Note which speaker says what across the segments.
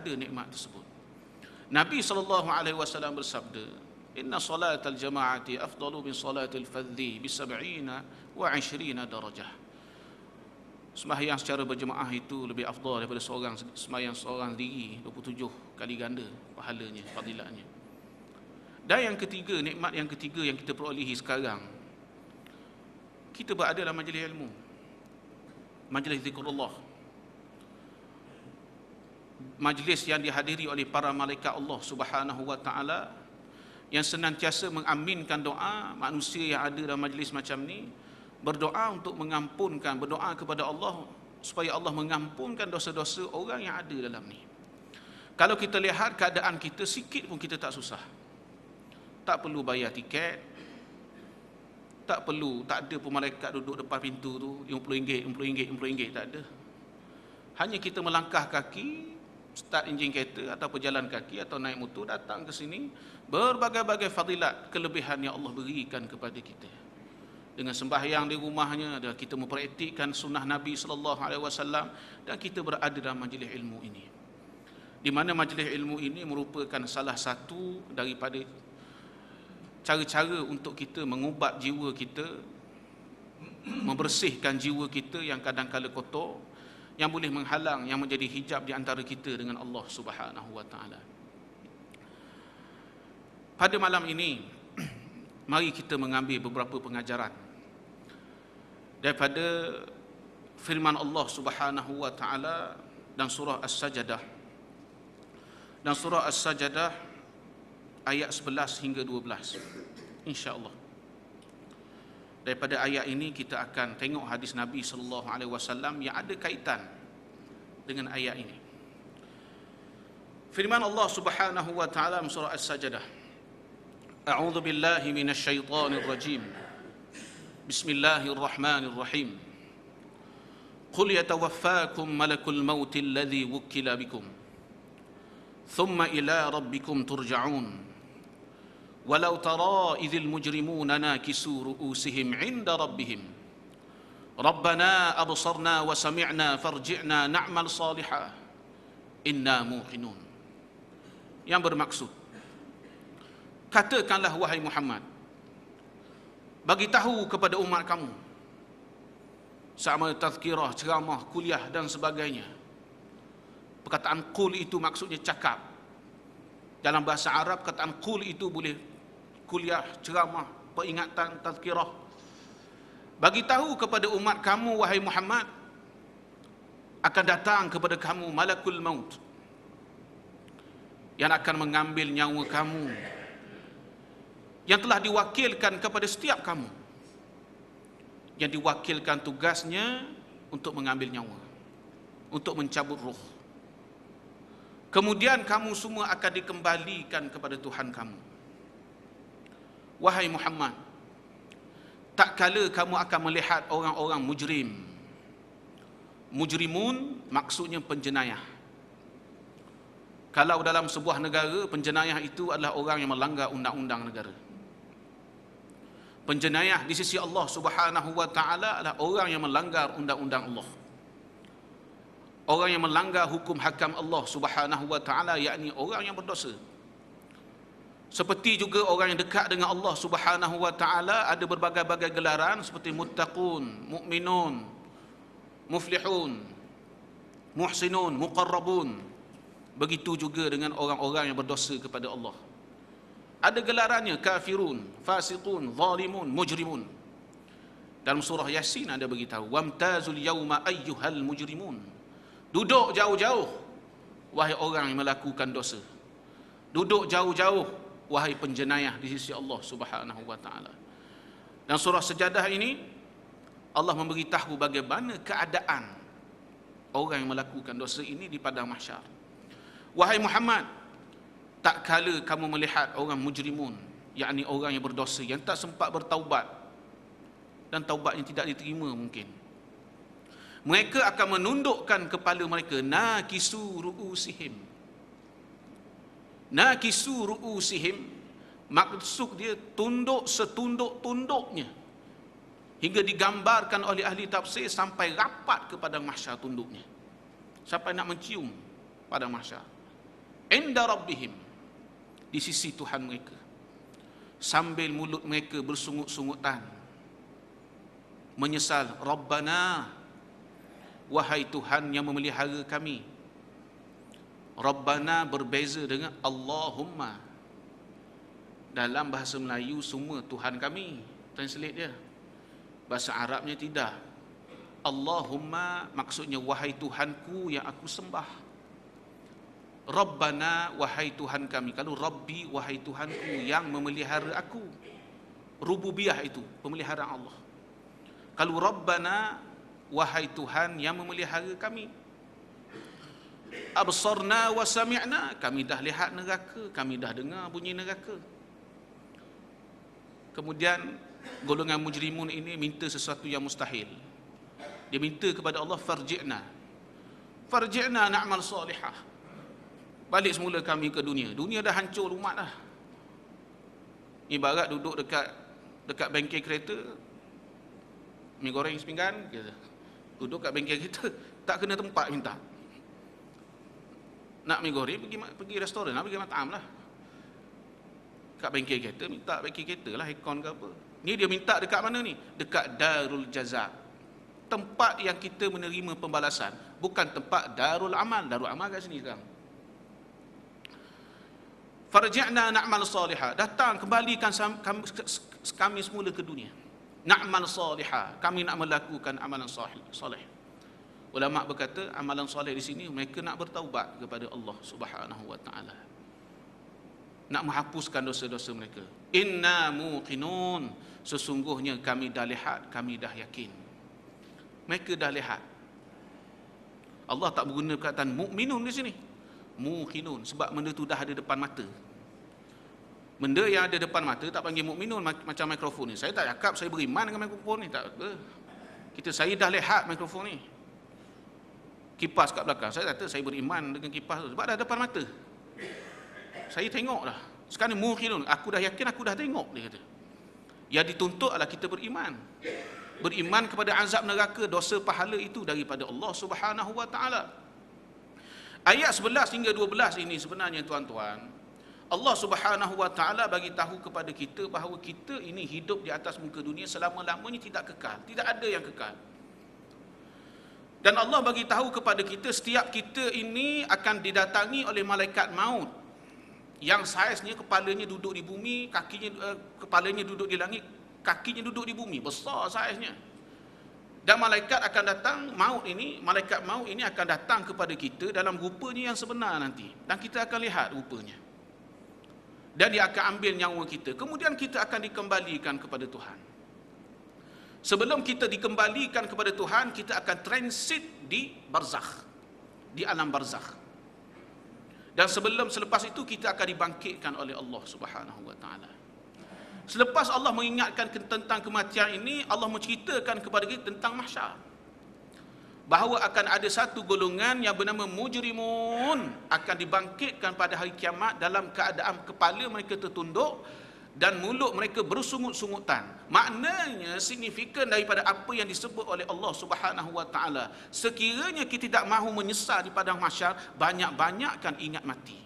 Speaker 1: ada nikmat tersebut. Nabi SAW bersabda, inna salatal jama'ati afdalu min salatil fadhi bi 70 wa 20 darajah. Sembahyang secara berjemaah itu lebih afdal daripada sembahyang seorang diri 27 kali ganda pahalanya, fadilatnya. Dan yang ketiga, nikmat yang ketiga yang kita perolehi sekarang, kita berada dalam majlis ilmu, majlis zikrullah, majlis yang dihadiri oleh para malaikat Allah Subhanahu wa taala, yang senantiasa mengaminkan doa manusia yang ada dalam majlis macam ni, berdoa untuk mengampunkan, berdoa kepada Allah supaya Allah mengampunkan dosa-dosa orang yang ada dalam ni. Kalau kita lihat keadaan kita, sikit pun kita tak susah. Tak perlu bayar tiket, tak ada pun malaikat duduk depan pintu tu RM50, tak ada. Hanya kita melangkah kaki, start enjin kereta atau berjalan kaki atau naik motor datang ke sini, berbagai-bagai fadilat, kelebihan yang Allah berikan kepada kita. Dengan sembahyang di rumahnya, dan kita mempraktikkan sunnah Nabi SAW, dan kita berada dalam majlis ilmu ini, di mana majlis ilmu ini merupakan salah satu daripada cara-cara untuk kita mengubat jiwa kita, membersihkan jiwa kita yang kadang-kala kotor, yang boleh menghalang, yang menjadi hijab di antara kita dengan Allah Subhanahu wa taala. Pada malam ini, mari kita mengambil beberapa pengajaran daripada firman Allah Subhanahu wa taala dan surah As-Sajdah. Dan surah As-Sajdah ayat 11 hingga 12. Insya-Allah. Daripada ayat ini kita akan tengok hadis Nabi sallallahu alaihi wasallam yang ada kaitan dengan ayat ini. Firman Allah Subhanahu wa taala dalam surah As-Sajdah. A'udzu billahi minasy syaithanir rajim. Bismillahirrahmanirrahim. Qul yatawaffakum malakul maut alladhi wukkila bikum. Thumma ila rabbikum turja'un. Walau tara idhil mujrimuna nakisu ru'usihim 'inda rabbihim. Rabbana absarna wa sami'na farji'na na'mal salihah inna muqinun. Yang bermaksud, katakanlah wahai Muhammad, bagi tahu kepada umat kamu, sama tazkirah, ceramah, kuliah dan sebagainya. Perkataan qul itu maksudnya cakap. Dalam bahasa Arab, perkataan qul itu boleh kuliah, ceramah, peringatan, tazkirah. Bagi tahu kepada umat kamu, wahai Muhammad, akan datang kepada kamu malakul maut yang akan mengambil nyawa kamu, yang telah diwakilkan kepada setiap kamu, yang diwakilkan tugasnya untuk mengambil nyawa, untuk mencabut roh. Kemudian kamu semua akan dikembalikan kepada Tuhan kamu. Wahai Muhammad, tak kala kamu akan melihat orang-orang mujrim. Mujrimun maksudnya penjenayah. Kalau dalam sebuah negara, penjenayah itu adalah orang yang melanggar undang-undang negara. Penjenayah di sisi Allah Subhanahu wa taala adalah orang yang melanggar undang-undang Allah. Orang yang melanggar hukum hakam Allah Subhanahu wa taala, yakni orang yang berdosa. Seperti juga orang yang dekat dengan Allah Subhanahu wa taala ada berbagai-bagai gelaran seperti muttaqun, mukminun, muflihun, muhsinun, muqarrabun. Begitu juga dengan orang-orang yang berdosa kepada Allah. Ada gelarannya kafirun, fasiqun, zalimun, mujrimun. Dalam surah Yasin ada beritahu, wamtazul yauma ayyuhal mujrimun. Duduk jauh-jauh wahai orang yang melakukan dosa. Duduk jauh-jauh wahai penjenayah di sisi Allah Subhanahu wa taala. Dan surah Sajadah ini Allah memberitahu bagaimana keadaan orang yang melakukan dosa ini di padang mahsyar. Wahai Muhammad, tak kala kamu melihat orang mujrimun, yakni orang yang berdosa yang tak sempat bertaubat dan taubatnya tidak diterima mungkin. Mereka akan menundukkan kepala mereka, nakisu ru'usihim. Nakisu ru'usihim maksud dia tunduk setunduk-tunduknya, hingga digambarkan oleh ahli tafsir sampai rapat ke padang mahsyar tunduknya, sampai nak mencium padang mahsyar. inda rabbihim, di sisi Tuhan mereka, sambil mulut mereka bersungut-sungutan menyesal, Rabbana, wahai Tuhan yang memelihara kami. Rabbana berbeza dengan Allahumma. Dalam bahasa Melayu semua Tuhan kami, translate dia. Bahasa Arabnya tidak. Allahumma maksudnya wahai Tuhanku yang aku sembah. Rabbana, wahai Tuhan kami. Kalau Rabbi, wahai Tuhanku yang memelihara aku. Rububiyah itu pemeliharaan Allah. Kalau Rabbana, wahai Tuhan yang memelihara kami. Absarna wa sami'na, kami dah lihat neraka, kami dah dengar bunyi neraka. Kemudian golongan mujrimun ini minta sesuatu yang mustahil. Dia minta kepada Allah, farji'na na'mal salihah, balik semula kami ke dunia. Dunia dah hancur umat dah. Ibarat duduk dekat bengkel kereta, mi goreng sepinggan, duduk kat bengkel kereta, tak kena tempat minta. Nak mi goreng pergi restoran lah, pergi matam lah. Kat bengkel kereta minta bengkel kereta lah, aircon ke apa. Ni dia minta dekat mana ni? Dekat Darul Jaza, tempat yang kita menerima pembalasan, bukan tempat Darul Amal. Darul Amal kat sini sekarang. Farji'na na'mal salihah, datang kembalikan kami semula ke dunia. Na'mal salihah, kami nak melakukan amalan soleh. Ulama berkata amalan soleh di sini mereka nak bertaubat kepada Allah Subhanahu wa taala, nak menghapuskan dosa-dosa mereka. Inna muqinun, sesungguhnya kami dah lihat, kami dah yakin. Mereka dah lihat. Allah tak berguna perkataan mukminun di sini, muqinun, sebab benda tu dah ada depan mata. Benda yang ada depan mata tak panggil mukminun. Macam mikrofon ni, saya tak cakap saya beriman dengan mikrofon ni, tak apa. Saya dah lihat mikrofon ni. Kipas kat belakang, saya kata saya beriman dengan kipas tu sebab dah depan mata. Saya tengok dah. Sekarang ni muqinun, aku dah yakin, aku dah tengok, dia kata. Yang dituntut adalah kita beriman. Beriman kepada azab neraka, dosa pahala itu daripada Allah Subhanahu wa taala. Ayat 11 hingga 12 ini sebenarnya tuan-tuan, Allah Subhanahu wa taala bagi tahu kepada kita bahawa kita ini hidup di atas muka dunia selama-lamanya tidak kekal, tidak ada yang kekal. Dan Allah bagi tahu kepada kita setiap kita ini akan didatangi oleh malaikat maut yang saiznya kepalanya duduk di bumi, kepalanya duduk di langit, kakinya duduk di bumi, besar saiznya. Dan malaikat akan datang, malaikat maut ini akan datang kepada kita dalam rupanya yang sebenar nanti, dan kita akan lihat rupanya. Dan dia akan ambil nyawa kita. Kemudian kita akan dikembalikan kepada Tuhan. Sebelum kita dikembalikan kepada Tuhan, kita akan transit di barzakh, di alam barzakh. Dan selepas itu kita akan dibangkitkan oleh Allah Subhanahu wa taala. Selepas Allah mengingatkan tentang kematian ini, Allah menceritakan kepada kita tentang mahsyar. Bahawa akan ada satu golongan yang bernama mujrimun akan dibangkitkan pada hari kiamat dalam keadaan kepala mereka tertunduk dan mulut mereka bersungut-sungutan. Maknanya signifikan daripada apa yang disebut oleh Allah Subhanahu wa taala. Sekiranya kita tidak mahu menyesal di padang mahsyar, banyak-banyakkan ingat mati.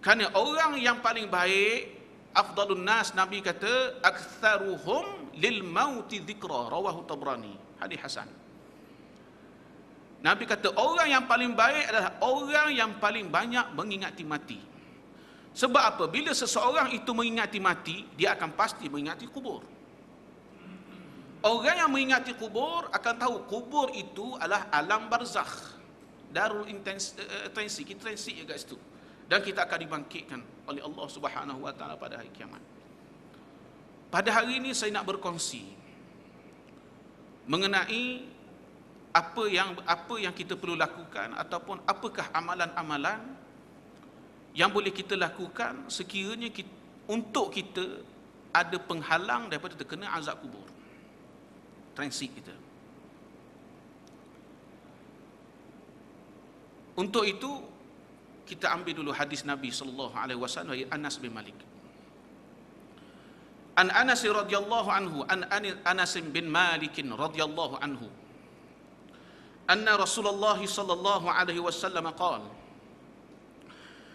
Speaker 1: Kerana orang yang paling baik, afdalun nas, Nabi kata aktsaruhum lil mauti dzikra, rawahu Tabrani, hadis hasan. Nabi kata orang yang paling baik adalah orang yang paling banyak mengingati mati. Sebab apa? Bila seseorang itu mengingati mati, dia akan pasti mengingati kubur. Orang yang mengingati kubur akan tahu kubur itu adalah alam barzakh, darul transit, kita transit juga situ. Dan kita akan dibangkitkan oleh Allah Subhanahu wa taala pada hari kiamat. Pada hari ini saya nak berkongsi mengenai apa yang kita perlu lakukan, ataupun apakah amalan-amalan yang boleh kita lakukan sekiranya untuk kita ada penghalang daripada terkena azab kubur, transit kita. Untuk itu kita ambil dulu hadis Nabi sallallahu alaihi wasallam dari Anas bin Malik. An Anas radhiyallahu anhu, Anas bin Malik radhiyallahu anhu, anna Rasulullah sallallahu alaihi wasallam qala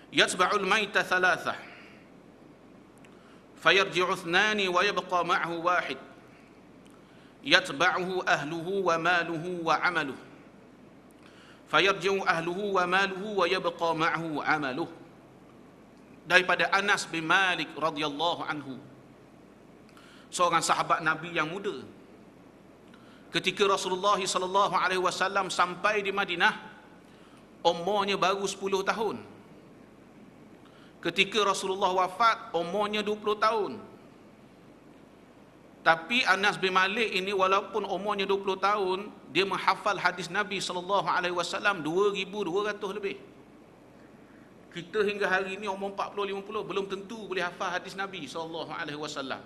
Speaker 1: yatba'ul maita thalathah fayarji'u ithnani wa yabqa ma'ahu wahid yatba'uhu ahluhu wa maluhu wa 'amaluhu fayarji'u ahluhu wa maluhu wa yabqa ma'ahu 'amaluhu. Daripada Anas bin Malik radhiyallahu anhu, seorang sahabat Nabi yang muda. Ketika Rasulullah sallallahu alaihi wasallam sampai di Madinah, umurnya baru 10 tahun. Ketika Rasulullah wafat, umurnya 20 tahun. Tapi Anas bin Malik ini walaupun umurnya 20 tahun, dia menghafal hadis Nabi sallallahu alaihi wasallam 2200 lebih. Kita hingga hari ini umur 40 50 belum tentu boleh hafal hadis Nabi sallallahu alaihi wasallam.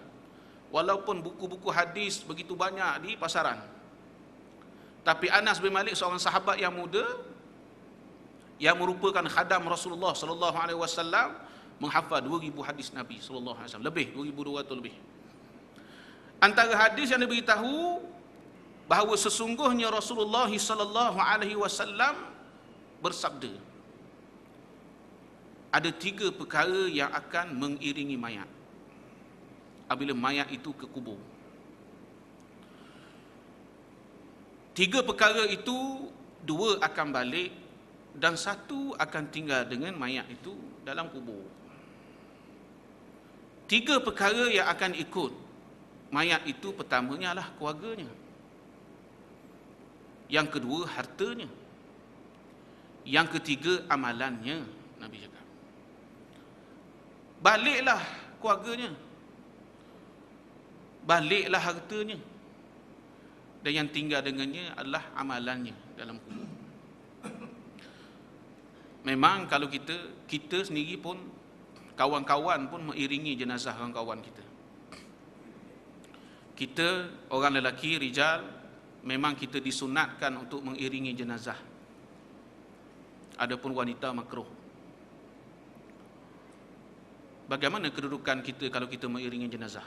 Speaker 1: Walaupun buku-buku hadis begitu banyak di pasaran. Tapi Anas bin Malik seorang sahabat yang muda yang merupakan khadam Rasulullah sallallahu alaihi wasallam menghafal 2000 hadis Nabi sallallahu alaihi wasallam, lebih 2200 lebih. Antara hadis yang diberitahu bahawa sesungguhnya Rasulullah sallallahu alaihi wasallam bersabda, ada 3 perkara yang akan mengiringi mayat apabila mayat itu ke kubur. 3 perkara itu, 2 akan balik dan 1 akan tinggal dengan mayat itu dalam kubur. 3 perkara yang akan ikut mayat itu, pertamanya adalah keluarganya, yang kedua hartanya, yang ketiga amalannya. Nabi cakap, baliklah keluarganya, baliklah hartanya, dan yang tinggal dengannya adalah amalannya dalam kubur. Memang kalau kita sendiri pun, kawan-kawan pun mengiringi jenazah kawan-kawan kita. Kita orang lelaki, rijal, memang kita disunatkan untuk mengiringi jenazah. Adapun wanita makruh. Bagaimana kedudukan kita kalau kita mengiringi jenazah?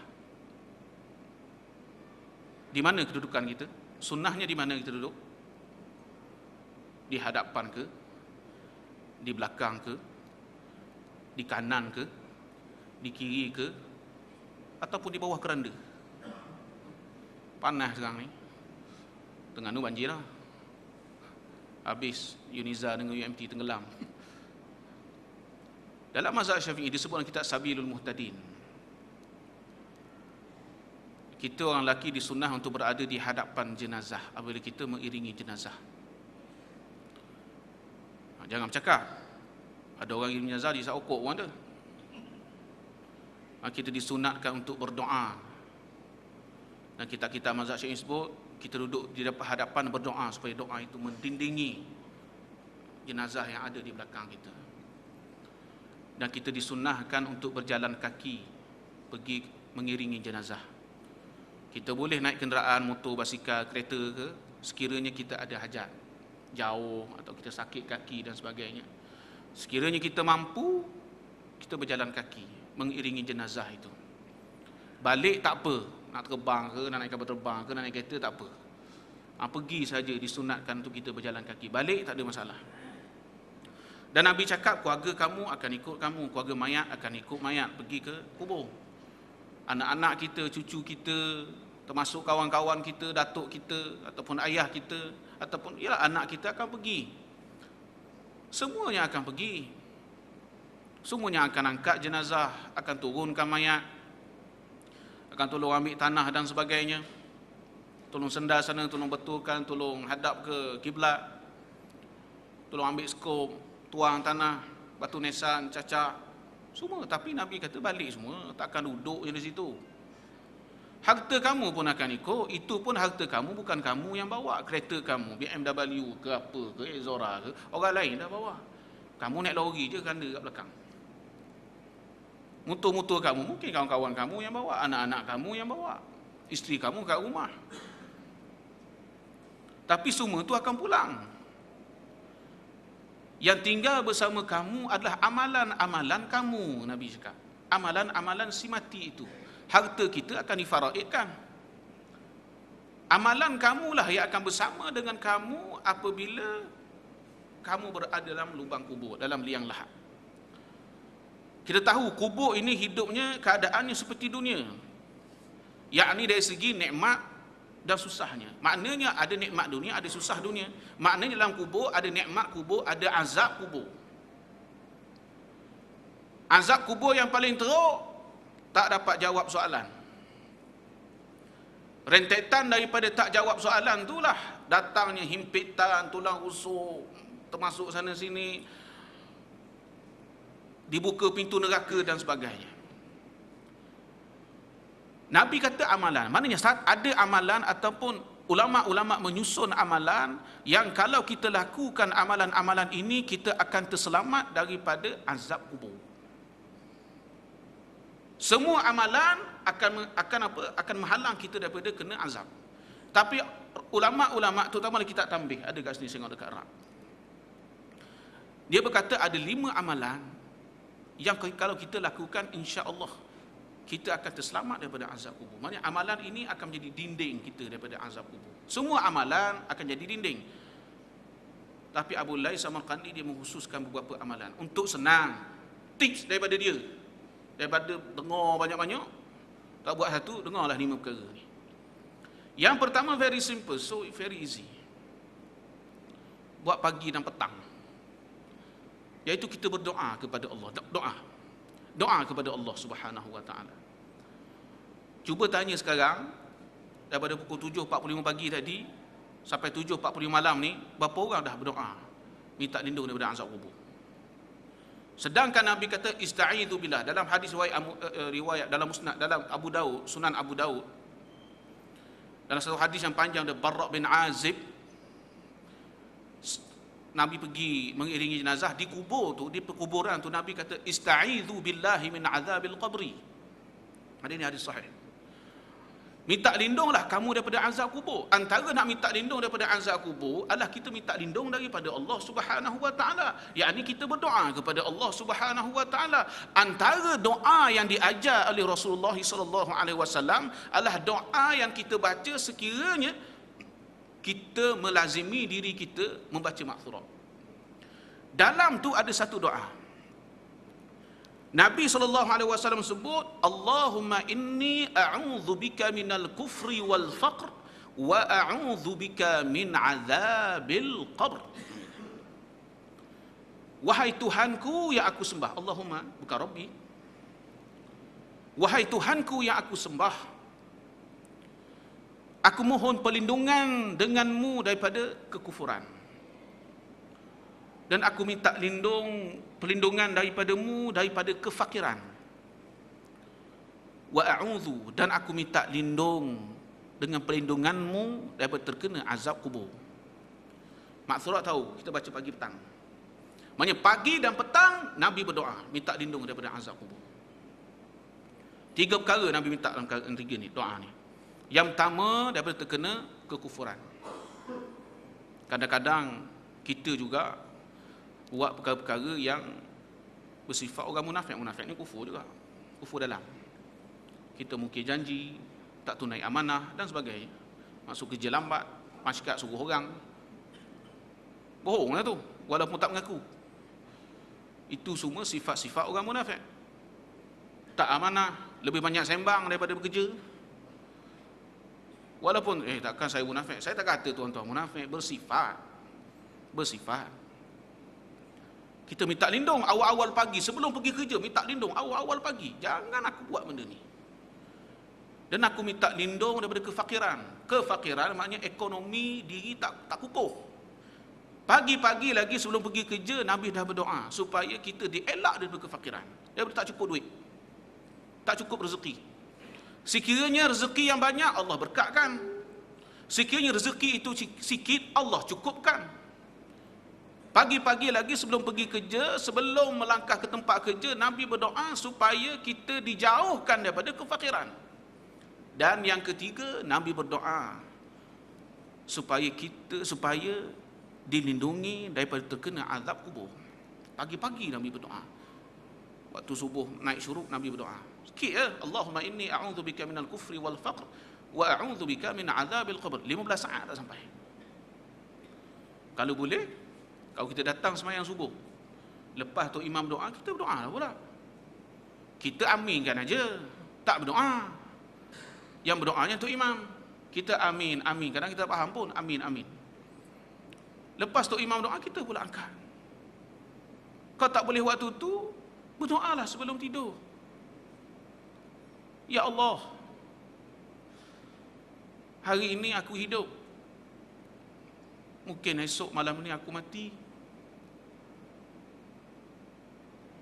Speaker 1: Di mana kedudukan kita? Sunnahnya di mana kita duduk? Di hadapan ke? Di belakang ke? Di kanan ke? Di kiri ke? Ataupun di bawah keranda? Panas sekarang ni. Terengganu banjir lah. Habis Uniza dengan UMT tenggelam. Dalam mazhab Syafi'i disebut dalam kitab Sabilul Muhtadin, kita orang lelaki disunnah untuk berada di hadapan jenazah apabila kita mengiringi jenazah. Jangan bercakap. Ada orang iring jenazah di saokok pun ada. Kita disunatkan untuk berdoa. Dan kitab-kitab mazhab Syafi'i sebut kita duduk di hadapan berdoa supaya doa itu mendindingi jenazah yang ada di belakang kita. Dan kita disunnahkan untuk berjalan kaki pergi mengiringi jenazah. Kita boleh naik kenderaan, motor, basikal, kereta ke, sekiranya kita ada hajat jauh atau kita sakit kaki dan sebagainya. Sekiranya kita mampu, kita berjalan kaki mengiringi jenazah itu. Balik tak apa, nak terbang ke, nak naik kapal terbang ke, nak naik kereta tak apa. Pergi saja disunatkan untuk kita berjalan kaki. Balik tak ada masalah. Dan Nabi cakap keluarga kamu akan ikut kamu, keluarga mayat akan ikut mayat pergi ke kubur. Anak-anak kita, cucu kita, termasuk kawan-kawan kita, datuk kita ataupun ayah kita ataupun ialah anak kita akan pergi. Semuanya akan pergi. Semuanya akan angkat jenazah, akan turunkan mayat, akan tolong ambil tanah dan sebagainya. Tolong sendal sana, tolong betulkan, tolong hadap ke kiblat. Tolong ambil skop, tuang tanah, batu nisan, cacak, semua. Tapi Nabi kata balik semua, takkan duduk je di situ. Harta kamu pun akan ikut. Itu pun harta kamu, bukan kamu yang bawa. Kereta kamu, BMW ke apa ke, Zora ke, orang lain dah bawa. Kamu naik lori je kanda kat belakang. Motor-motor kamu mungkin kawan-kawan kamu yang bawa, anak-anak kamu yang bawa, isteri kamu kat rumah. Tapi semua tu akan pulang. Yang tinggal bersama kamu adalah amalan-amalan kamu, Nabi cakap. Amalan-amalan si mati itu. Harta kita akan difaraidkan. Amalan kamulah yang akan bersama dengan kamu apabila kamu berada dalam lubang kubur, dalam liang lahat. Kita tahu kubur ini hidupnya keadaannya seperti dunia, yakni dari segi nikmat dan susahnya. Maknanya ada nikmat dunia, ada susah dunia. Maknanya dalam kubur ada nikmat kubur, ada azab kubur. Azab kubur yang paling teruk, tak dapat jawab soalan. Rentetan daripada tak jawab soalan itulah datangnya himpitan, tulang rusuk, termasuk sana sini, dibuka pintu neraka dan sebagainya. Nabi kata amalan, maknanya ada amalan ataupun ulama-ulama menyusun amalan yang kalau kita lakukan amalan-amalan ini, kita akan terselamat daripada azab kubur. Semua amalan akan menghalang kita daripada kena azab. Tapi ulama-ulama, terutama kitab Tanbih, ada kat sini tengok dekat rak. Dia berkata ada 5 amalan yang kalau kita lakukan, insya-Allah kita akan terselamat daripada azab kubur. Maksudnya amalan ini akan menjadi dinding kita daripada azab kubur. Semua amalan akan jadi dinding. Tapi Abu Lais Samarqandi dia mengkhususkan beberapa amalan untuk senang. Tips daripada dia, daripada dengar banyak-banyak, tak buat satu, dengarlah 5 perkara ni. Yang pertama very simple, so very easy. Buat pagi dan petang. Iaitu kita berdoa kepada Allah. Doa kepada Allah Subhanahu wa taala. Cuba tanya sekarang, daripada pukul 7.45 pagi tadi sampai 7.45 malam ni, berapa orang dah berdoa minta lindung daripada azab kubur? Sedangkan Nabi kata ista'idzu billah dalam hadis riwayat dalam musnad, dalam Abu Daud, Sunan Abu Daud, dalam satu hadis yang panjang dari Barra bin Azib, Nabi pergi mengiringi jenazah di kubur tu, di perkuburan tu, Nabi kata ista'idzu billahi min azabil qabri. Ini hadis sahih. Minta lindunglah kamu daripada azab kubur. Antara nak minta lindung daripada azab kubur adalah kita minta lindung daripada Allah Subhanahu wa taala. Yakni kita berdoa kepada Allah Subhanahu wa taala. Antara doa yang diajar oleh Rasulullah sallallahu alaihi wasallam adalah doa yang kita baca sekiranya kita melazimi diri kita membaca maghfirah. Dalam tu ada satu doa. Nabi SAW sebut, Allahumma inni a'udzu bika minal kufri wal faqr wa a'udzu bika min azabil qabr. Wahai Tuhanku yang aku sembah, Allahumma bukan Rabbi. Wahai Tuhanku yang aku sembah, aku mohon perlindungan denganmu daripada kekufuran. Dan aku minta perlindungan daripadamu daripada kefakiran. Wa a'udzu, dan aku minta lindung dengan perlindunganmu daripada terkena azab kubur. Maksudnya tahu, kita baca pagi petang. Maksudnya pagi dan petang Nabi berdoa minta lindung daripada azab kubur. 3 perkara Nabi minta dalam 3 ni, doa ni. Yang pertama daripada terkena kekufuran. Kadang-kadang kita juga buat perkara-perkara yang bersifat orang munafik. Munafik ni kufur juga, kufur dalam. Kita mungkin janji, tak tunai amanah dan sebagainya. Masuk kerja lambat, masyarakat suruh orang, bohonglah tu walaupun tak mengaku. Itu semua sifat-sifat orang munafik. Tak amanah, lebih banyak sembang daripada bekerja. Walaupun takkan saya munafik, saya tak kata tuan-tuan munafik, bersifat. Kita minta lindung awal-awal pagi sebelum pergi kerja, minta lindung awal-awal pagi. Jangan aku buat benda ni. Dan aku minta lindung daripada kefakiran. Kefakiran maknanya ekonomi diri tak kukuh. Pagi-pagi lagi sebelum pergi kerja, Nabi dah berdoa supaya kita dielak daripada kefakiran, daripada tak cukup duit, tak cukup rezeki. Sekiranya rezeki yang banyak, Allah berkatkan. Sekiranya rezeki itu sikit, Allah cukupkan. Pagi-pagi lagi sebelum pergi kerja, sebelum melangkah ke tempat kerja, Nabi berdoa supaya kita dijauhkan daripada kefakiran. Dan yang ketiga, Nabi berdoa supaya dilindungi daripada terkena azab kubur. Pagi-pagi Nabi berdoa. Waktu subuh naik syuruk, Nabi berdoa. Sikit ya, Allahumma inni a'udzu bika minal kufri wal faqr wa a'udzu bika min azabil qabr. 15 saat dah sampai. Kalau boleh, kalau kita datang sembahyang subuh, lepas tu imam doa, kita berdoa lah pula. Kita aminkan aja, tak berdoa. Yang berdoanya untuk imam. Kita amin, amin. Kadang kita faham pun, amin, amin. Lepas tu imam doa, kita pula angkat. Kau tak boleh waktu tu, berdoalah sebelum tidur. Ya Allah, hari ini aku hidup. Mungkin esok malam ni aku mati.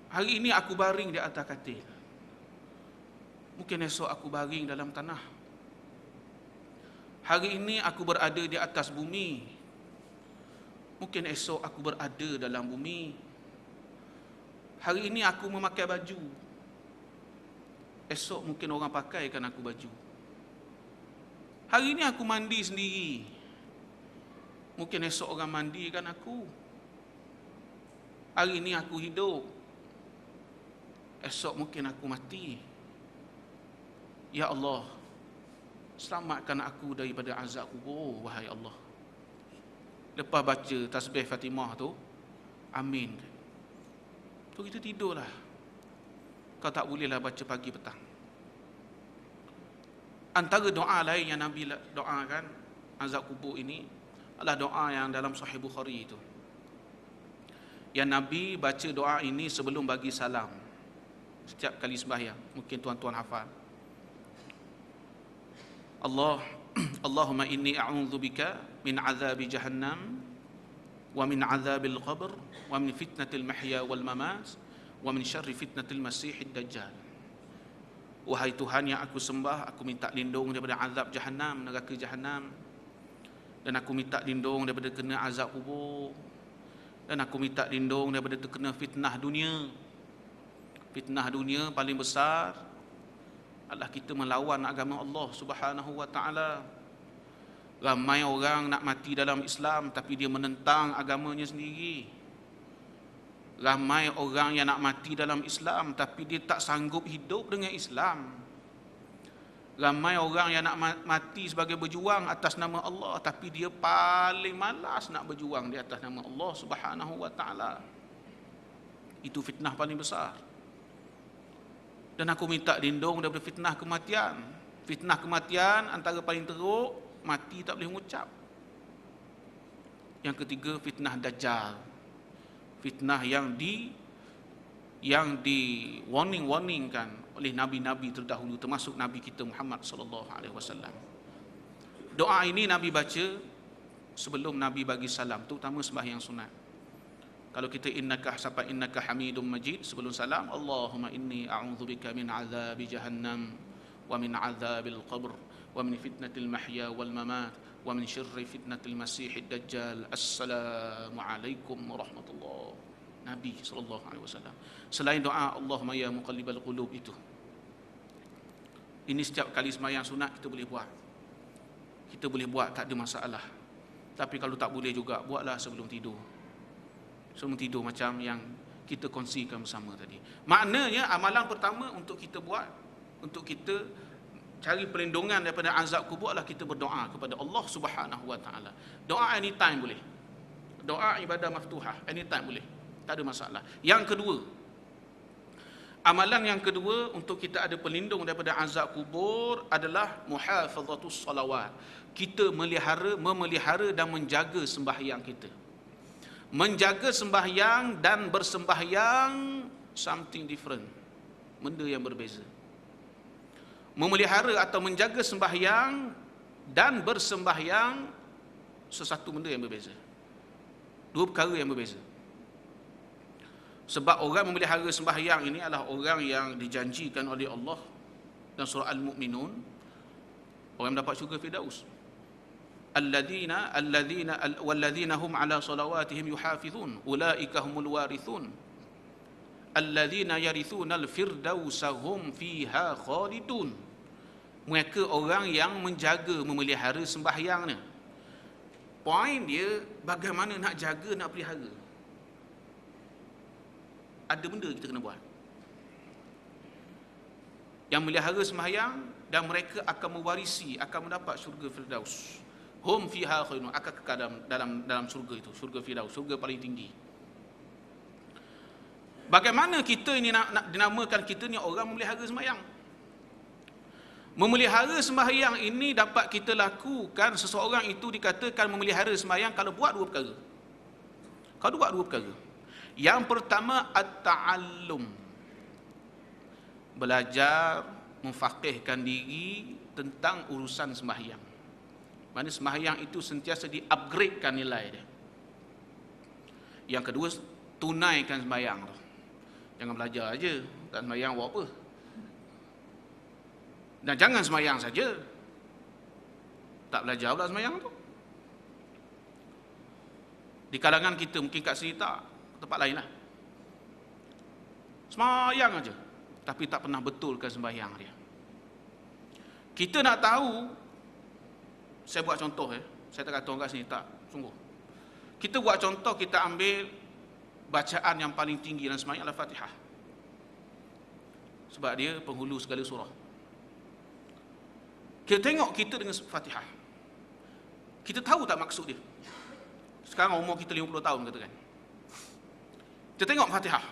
Speaker 1: Hari ini aku baring di atas katil. Mungkin esok aku baring dalam tanah. Hari ini aku berada di atas bumi. Mungkin esok aku berada dalam bumi. Hari ini aku memakai baju. Esok mungkin orang pakaikan aku baju. Hari ini aku mandi sendiri. Mungkin esok orang mandikan aku. Hari ini aku hidup. Esok mungkin aku mati. Ya Allah, selamatkan aku daripada azab kubur, wahai Allah. Lepas baca tasbih Fatimah tu, amin. Tu kita tidurlah. Kau tak bolehlah baca pagi petang. Antara doa lain yang Nabi doakan azab kubur ini adalah doa yang dalam Sahih Bukhari itu. Yang Nabi baca doa ini sebelum bagi salam. Setiap kali sembahyang. Mungkin tuan-tuan hafal. Allahumma inni a'udzubika min azabi jahannam wa min azabil qabr wa min fitnatil mahya wal mamat wa min syarri fitnatil masiihid dajjal. Wahai Tuhan yang aku sembah, aku minta lindung daripada azab jahannam, neraka jahannam. Dan aku minta lindung daripada kena azab kubur. Dan aku minta lindung daripada terkena fitnah dunia. Fitnah dunia paling besar adalah kita melawan agama Allah Subhanahu wa taala. Ramai orang nak mati dalam Islam tapi dia menentang agamanya sendiri. Ramai orang yang nak mati dalam Islam tapi dia tak sanggup hidup dengan Islam. Ramai orang yang nak mati sebagai berjuang atas nama Allah tapi dia paling malas nak berjuang di atas nama Allah Subhanahu wa taala. Itu fitnah paling besar. Dan aku minta lindung daripada fitnah kematian. Fitnah kematian antara paling teruk, mati tak boleh mengucap. Yang ketiga, fitnah Dajjal. Fitnah yang warningkan oleh nabi-nabi terdahulu, termasuk nabi kita Muhammad sallallahu alaihi wasallam. Doa ini Nabi baca sebelum Nabi bagi salam, terutama sembahyang sunat. Kalau kita innaka hamidum majid, sebelum salam, Allahumma inni a'udzubika min azabi jahannam wa min azabil qabr wa min fitnatil mahya wal mamat wa min syarri fitnatil masiihid dajjal. Assalamualaikum warahmatullahi. Nabi sallallahu alaihi wasallam. Selain doa Allahumma ya muqallibal qulub itu. Ini setiap kali sembahyang sunat kita boleh buat. Kita boleh buat, tak ada masalah. Tapi kalau tak boleh juga, buatlah sebelum tidur. Sebelum tidur macam yang kita kongsikan bersama tadi. Maknanya amalan pertama untuk kita buat, untuk kita cari perlindungan daripada azab kubur adalah kita berdoa kepada Allah Subhanahu wa taala. Doa anytime boleh. Doa ibadah maftuhah anytime boleh. Tak ada masalah. Yang kedua, amalan yang kedua untuk kita ada pelindung daripada azab kubur adalah muhafazatus salawat. Kita memelihara dan menjaga sembahyang kita. Menjaga sembahyang dan bersembahyang something different. Benda yang berbeza. Memelihara atau menjaga sembahyang dan bersembahyang sesuatu benda yang berbeza. Dua perkara yang berbeza. Sebab orang memelihara sembahyang ini adalah orang yang dijanjikan oleh Allah dalam surah Al-Mu'minun, orang mendapat syurga Firdaus. Walladzina hum ala salawatihim yuhafizun ulaika humul warithun alladzina yarithuna al-firdausa hum fiha khalidun. Mereka orang yang menjaga, memelihara sembahyang ni. Poin dia bagaimana nak jaga, nak pelihara. Ada benda kita kena buat. Yang melihara sembahyang dan mereka akan mewarisi, akan mendapat syurga Firdaus. Hum fiha khalidun, akan kekal dalam surga itu, surga Firdaus, surga paling tinggi. Bagaimana kita ini nak dinamakan kita ni orang memelihara sembahyang? Memelihara sembahyang ini dapat kita lakukan, seseorang itu dikatakan memelihara sembahyang kalau buat dua perkara. Kalau buat dua perkara. Yang pertama, at-ta'allum. Belajar, memfaqihkan diri tentang urusan sembahyang. Mana sembahyang itu sentiasa di-upgradekan nilai dia. Yang kedua, tunaikan sembahyang tu. Jangan belajar aja, tak sembahyang buat apa? Dan jangan sembahyang saja, tak belajar pula sembahyang tu. Di kalangan kita mungkin kat sini tak, tempat lain lah. Sembahyang aja, tapi tak pernah betulkan sembahyang dia. Kita nak tahu, saya buat contoh saya tak kata orang kat sini tak, sungguh. Kita buat contoh, kita ambil bacaan yang paling tinggi dalam sembahyang Al-Fatihah. Sebab dia penghulu segala surah. Kita tengok kita dengan Fatihah. Kita tahu tak maksud dia? Sekarang umur kita 50 tahun katakan. Kita tengok Fatihah.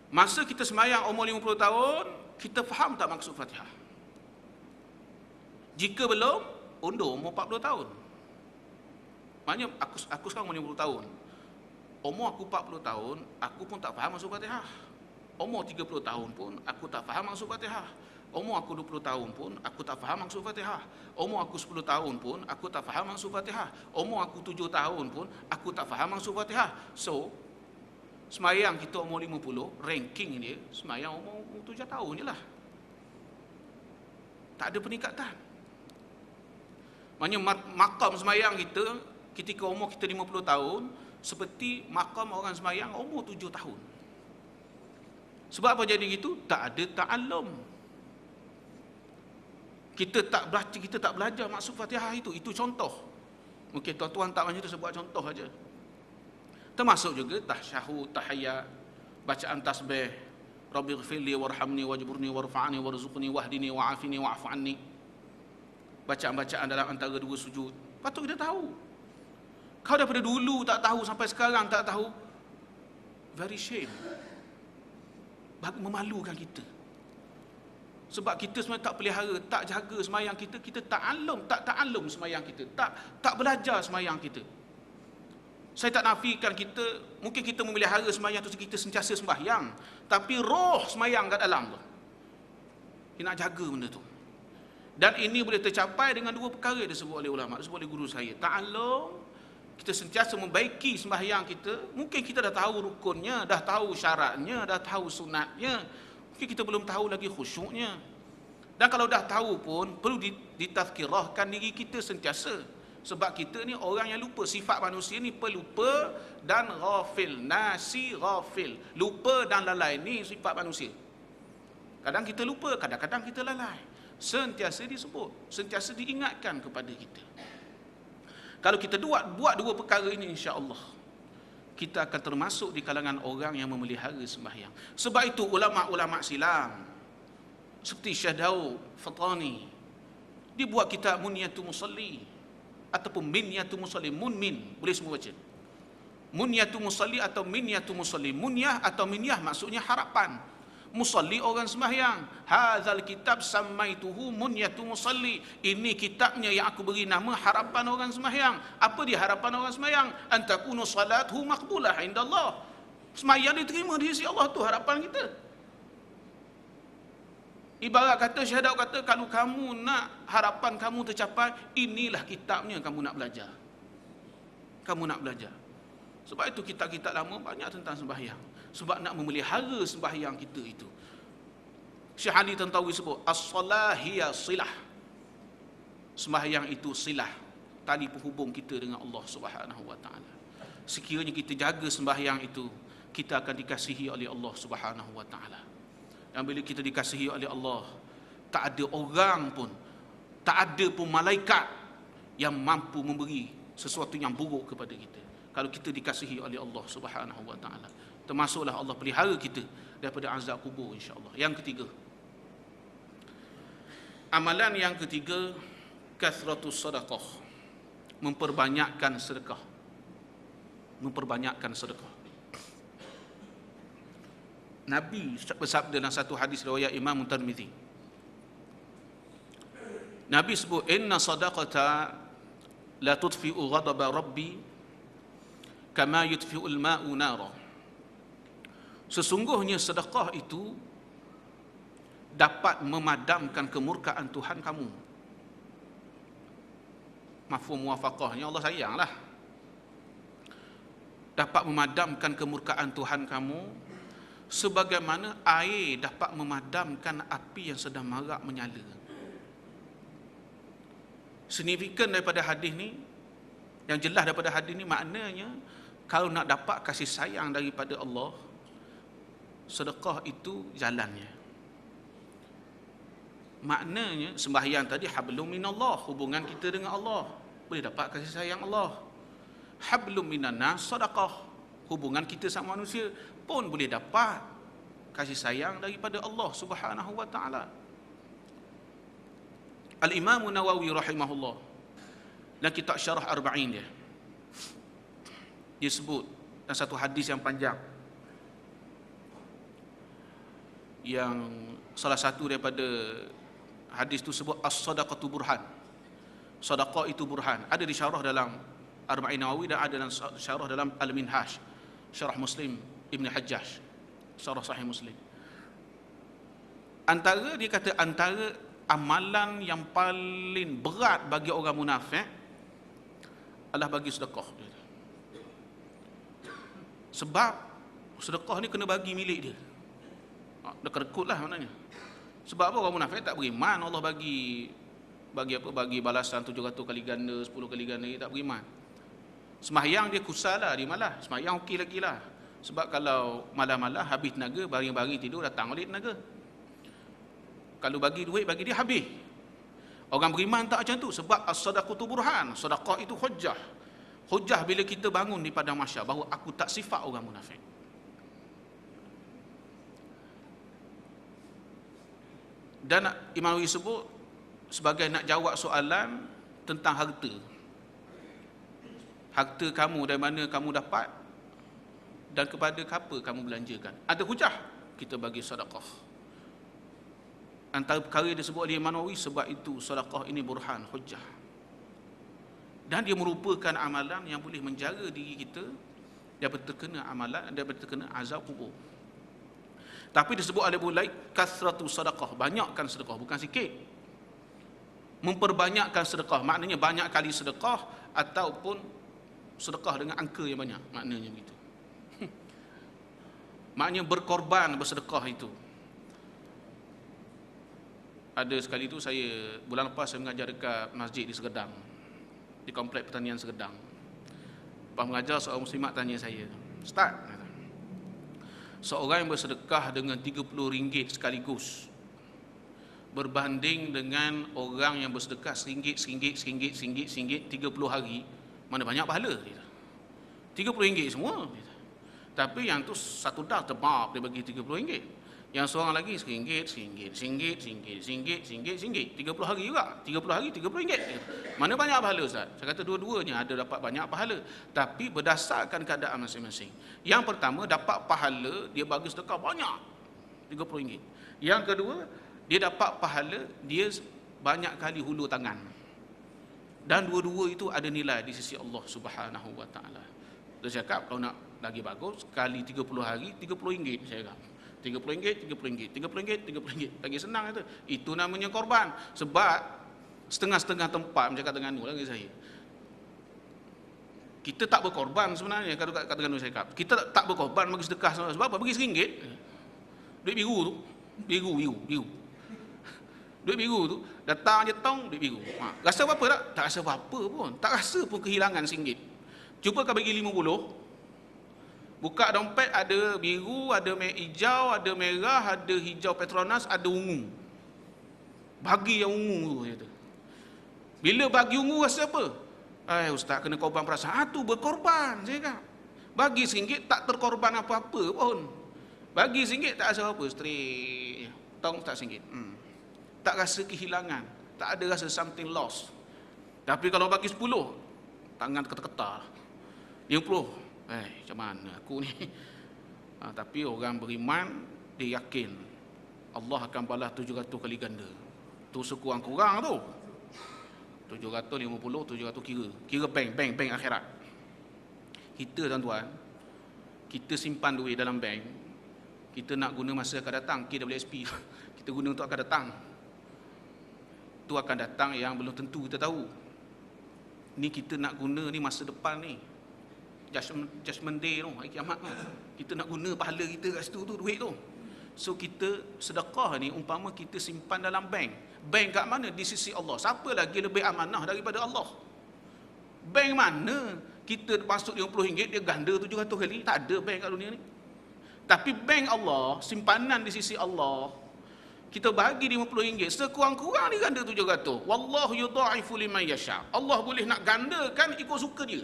Speaker 1: Masa kita sembahyang umur 50 tahun, kita faham tak maksud Fatihah? Jika belum, undur umur 40 tahun. Maknanya aku sekarang umur 50 tahun. Umur aku 40 tahun, aku pun tak faham maksud Fatihah. Umur 30 tahun pun aku tak faham maksud Fatihah. Umur aku 20 tahun pun aku tak faham maksud Fatihah. Umur aku 10 tahun pun aku tak faham maksud Fatihah. Umur aku 7 tahun pun aku tak faham maksud Fatihah. So, sembahyang kita umur 50, ranking dia sembahyang umur 7 tahun je lah. Tak ada peningkatan. Maknanya makam sembahyang kita ketika umur kita 50 tahun seperti makam orang sembahyang umur 7 tahun. Sebab apa jadi gitu? Tak ada ta'allum. Kita tak belajar maksud Fatihah itu. Itu contoh. Mungkin tuan-tuan tak macam itu, saya buat contoh saja. Termasuk juga tasyahud, tahiyat, bacaan tasbih, Rabbighfirli warhamni wajburni warfa'ni warzuqni wahdini wa'afini wa'fu anni. Bacaan-bacaan dalam antara dua sujud. Patut kita tahu. Kau daripada dulu tak tahu sampai sekarang tak tahu, very shame. Memalukan kita. Sebab kita sebenarnya tak pelihara, tak jaga sembahyang kita, kita tak ta'allum sembahyang kita, tak belajar sembahyang kita. Saya tak nafikan kita, mungkin kita memelihara sembahyang tu kita sentiasa sembahyang, tapi roh sembahyang kat dalam tu, kita nak jaga benda tu. Dan ini boleh tercapai dengan dua perkara yang disebut oleh ulama, disebut oleh guru saya. Ta'allum, kita sentiasa membaiki sembahyang kita. Mungkin kita dah tahu rukunnya, dah tahu syaratnya, dah tahu sunatnya, mungkin kita belum tahu lagi khusyuknya. Dan kalau dah tahu pun perlu ditazkirahkan diri kita sentiasa. Sebab kita ni orang yang lupa. Sifat manusia ni pelupa dan ghafil. Nasi ghafil. Lupa dan lalai ni sifat manusia. Kadang kita lupa, kadang-kadang kita lalai. Sentiasa disebut, sentiasa diingatkan kepada kita. Kalau kita buat dua perkara ini, insya-Allah kita akan termasuk di kalangan orang yang memelihara sembahyang. Sebab itu ulama-ulama silam seperti Syekh Daud Fatani, dia buat kitab Munyatul Musalli ataupun Minyatul Musalli, munmin, boleh semua baca. Munyatul Musalli atau Minyatul Musalli. Munyah atau minyah maksudnya harapan. Musalli orang sembahyang. Hadzal kitab samaituhu Munyatul Musalli. Ini kitabnya yang aku beri nama harapan orang sembahyang. Apa dia harapan orang sembahyang? Antakunu salathu maqbulah indallah. Sembahyang diterima di sisi Allah, tu harapan kita. Ibarat kata Syekh Daud kata, kalau kamu nak harapan kamu tercapai, inilah kitabnya kamu nak belajar. Kamu nak belajar. Sebab itu kitab-kitab lama banyak tentang sembahyang. Sebab nak memelihara sembahyang kita itu. Syekh Ali Tantawi sebut, as-salah hiya silah. Sembahyang itu silah, tali penghubung kita dengan Allah Subhanahu wa taala. Sekiranya kita jaga sembahyang itu, kita akan dikasihi oleh Allah Subhanahu wa taala. Dan bila kita dikasihi oleh Allah, tak ada orang pun, tak ada pun malaikat yang mampu memberi sesuatu yang buruk kepada kita. Kalau kita dikasihi oleh Allah Subhanahu wa taala, termasuklah Allah pelihara kita daripada azab kubur, insya-Allah. Yang ketiga, amalan yang ketiga, kathratus sadaqah, memperbanyakkan sedekah. Memperbanyakkan sedekah. Nabi bersabda dalam satu hadis riwayat Imam Tirmizi. Nabi sebut, inna sadaqata la tudfi'u ghadaba rabbi kama yudfi'ul ma'u nara. Sesungguhnya sedekah itu dapat memadamkan kemurkaan Tuhan kamu. Mafhum muwafaqahnya, Allah sayanglah. Dapat memadamkan kemurkaan Tuhan kamu sebagaimana air dapat memadamkan api yang sedang marak menyala. Signifikan daripada hadis ni, yang jelas daripada hadis ni, maknanya kalau nak dapat kasih sayang daripada Allah, sedekah itu jalannya. Maknanya sembahyang tadi hablum minallah, hubungan kita dengan Allah, boleh dapat kasih sayang Allah. Hablum minannas sedekah, hubungan kita sama manusia pun boleh dapat kasih sayang daripada Allah Subhanahu wa taala. Al-Imam Nawawi rahimahullah dalam kitab Syarah Arba'in dia sebut dalam satu hadis yang panjang, yang salah satu daripada hadis itu sebut as-sadaqatu burhan. Sedekah itu burhan. Ada di syarah dalam Arba'in Nawawi dan ada dalam syarah dalam Al-Minhaj, syarah Muslim Ibn Hajjaj, syarah Sahih Muslim. Antara dia kata antara amalan yang paling berat bagi orang munafik adalah bagi sedekah. Sebab sedekah ni kena bagi milik dia. Dia kerekut lah maknanya. Sebab apa? Orang munafik tak beriman Allah bagi apa? Bagi balasan 700 kali ganda, 10 kali ganda, dia tak beriman. Sembahyang dia kusal lah, dia malas. Sembahyang okey lagi lah. Sebab kalau malam-malam habis tenaga, baring-baring tidur datang balik tenaga. Kalau bagi duit, bagi dia habis. Orang beriman tak macam tu. Sebab as-sadaqatu burhan, sedekah itu hujjah. Hujjah bila kita bangun di padang mahsyar bahawa aku tak sifat orang munafik. Dan Imam Nawawi sebut sebagai nak jawab soalan tentang harta. Harta kamu dari mana kamu dapat dan kepada apa kamu belanjakan. Ada hujah, kita bagi sedekah. Antara perkara yang disebut oleh Imam Nawawi, sebab itu sedekah ini burhan, hujah. Dan dia merupakan amalan yang boleh menjaga diri kita daripada terkena amalan, daripada terkena azab kubur. Tapi disebut oleh Bulai kasratu sedekah, banyakkan sedekah, bukan sikit. Memperbanyakkan sedekah, maknanya banyak kali sedekah ataupun sedekah dengan angka yang banyak, maknanya begitu. Maknanya berkorban bersedekah itu. Ada sekali tu saya, bulan lepas saya mengajar dekat masjid di Segedang, di komplek pertanian Segedang. Lepas mengajar, seorang muslimat tanya saya, Ustaz, seorang yang bersedekah dengan RM30 sekaligus berbanding dengan orang yang bersedekah RM1, 30 hari, mana banyak pahala? RM30 semua. Tapi yang tu satu dah tebak dia bagi RM30. Yang seorang lagi RM1, RM1, 30 hari juga. 30 hari RM30. Mana banyak pahala Ustaz? Saya kata dua-duanya ada dapat banyak pahala, tapi berdasarkan keadaan masing-masing. Yang pertama dapat pahala dia bagi sedekah banyak, RM30. Yang kedua dia dapat pahala dia banyak kali hulur tangan. Dan dua-dua itu ada nilai di sisi Allah Subhanahu wa taala. Dia cakap kalau nak lagi bagus, kali 30 hari RM30 saya cakap. RM30, RM30. Lagi senang itu. Itu namanya korban. Sebab setengah-setengah tempat bercakap dengan lagi saya. Kita tak berkorban sebenarnya kalau kata dengan saya cakap. Kita tak berkorban bagi sedekah sebab apa? Bagi RM1. Duit biru tu, biru. Duit biru tu datang je tong duit biru. Rasa apa tak? Tak rasa apa pun. Tak rasa pun kehilangan RM1. Cuba kau bagi 50. Buka dompet ada biru, ada hijau, ada merah, ada hijau Petronas, ada ungu. Bagi yang ungu tu. Bila bagi ungu rasa apa? Ustaz kena korban perasaan. Tu berkorban saya kata. Bagi RM1 tak terkorban apa-apa pun. Bagi RM1 tak rasa apa, straight. Tong tak RM1. Tak rasa kehilangan, tak ada rasa something lost. Tapi kalau bagi 10, tangan ketar-ketar. 50, macam mana aku ni? Tapi orang beriman, dia yakin Allah akan balas 700 kali ganda. Tu sekurang-kurang tu. 750, 700 kira bank akhirat. Kita tuan-tuan, kita simpan duit dalam bank, kita nak guna masa akan datang, kita boleh SP. Kita guna untuk akan datang. Tu akan datang yang belum tentu kita tahu. Ni kita nak guna ni masa depan ni. Judgment day tu, hari kiamat tu. Kita nak guna pahala kita kat situ tu, duit tu. So kita sedekah ni umpama kita simpan dalam bank. Bank kat mana? Di sisi Allah. Siapa lagi lebih amanah daripada Allah? Bank mana kita masuk RM50, dia ganda 700 kali? Tak ada bank kat dunia ni. Tapi bank Allah, simpanan di sisi Allah, kita bagi RM50, sekurang-kurang dia ganda 700. Wallahu yudha'ifu liman yasha. Allah boleh nak gandakan ikut suka dia.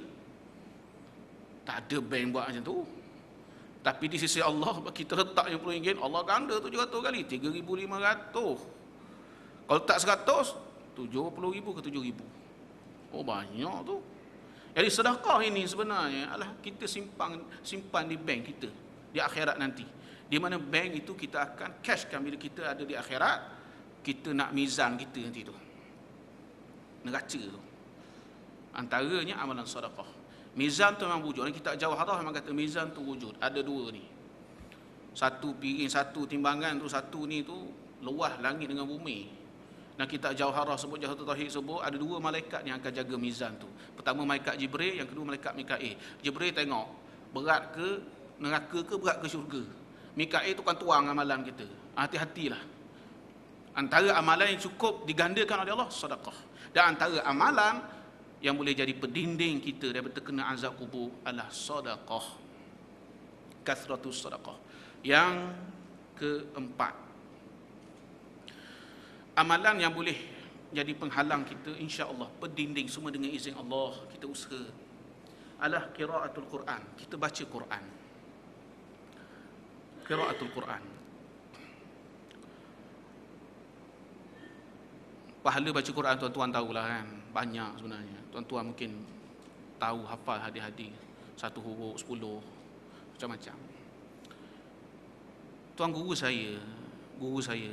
Speaker 1: Tak ada bank buat macam tu. Tapi di sisi Allah, kita letak RM50, Allah ganda 700 kali, 3,500. Kalau tak 100, 70,000 ke 7,000. Oh, banyak tu. Jadi sedekah ini sebenarnya adalah kita simpan di bank kita di akhirat nanti. Di mana bank itu kita akan cashkan bila kita ada di akhirat, kita nak mizan kita nanti tu. Neraca tu. Antaranya amalan sedekah. Mizan tu memang wujud. Kita Jawharah memang kata mizan tu wujud. Ada dua ni. Satu piring, satu timbangan tu, satu ni tu luah langit dengan bumi. Dan kita Jawharah sebut, Jawharatul Tauhid sebut, ada dua malaikat yang akan jaga mizan tu. Pertama malaikat Jibril, yang kedua malaikat Mikail. Jibril tengok berat ke neraka ke berat ke syurga. Mikail tu kan tuang amalan kita. Hati-hatilah. Antara amalan yang cukup digandakan oleh Allah, sedekah. Dan antara amalan yang boleh jadi pendinding kita daripada terkena azab kubur adalah sedekah. Kathratus sedekah. Yang keempat, amalan yang boleh jadi penghalang kita, insya-Allah pendinding semua dengan izin Allah, kita usaha, adalah qiraatul Quran. Kita baca Quran. Qiraatul Quran. Pahala baca Quran tuan-tuan tahulah kan, banyak sebenarnya. Tuan-tuan mungkin tahu, hafal hadis-hadis, 1 huruf, 10, macam-macam. Tuan guru saya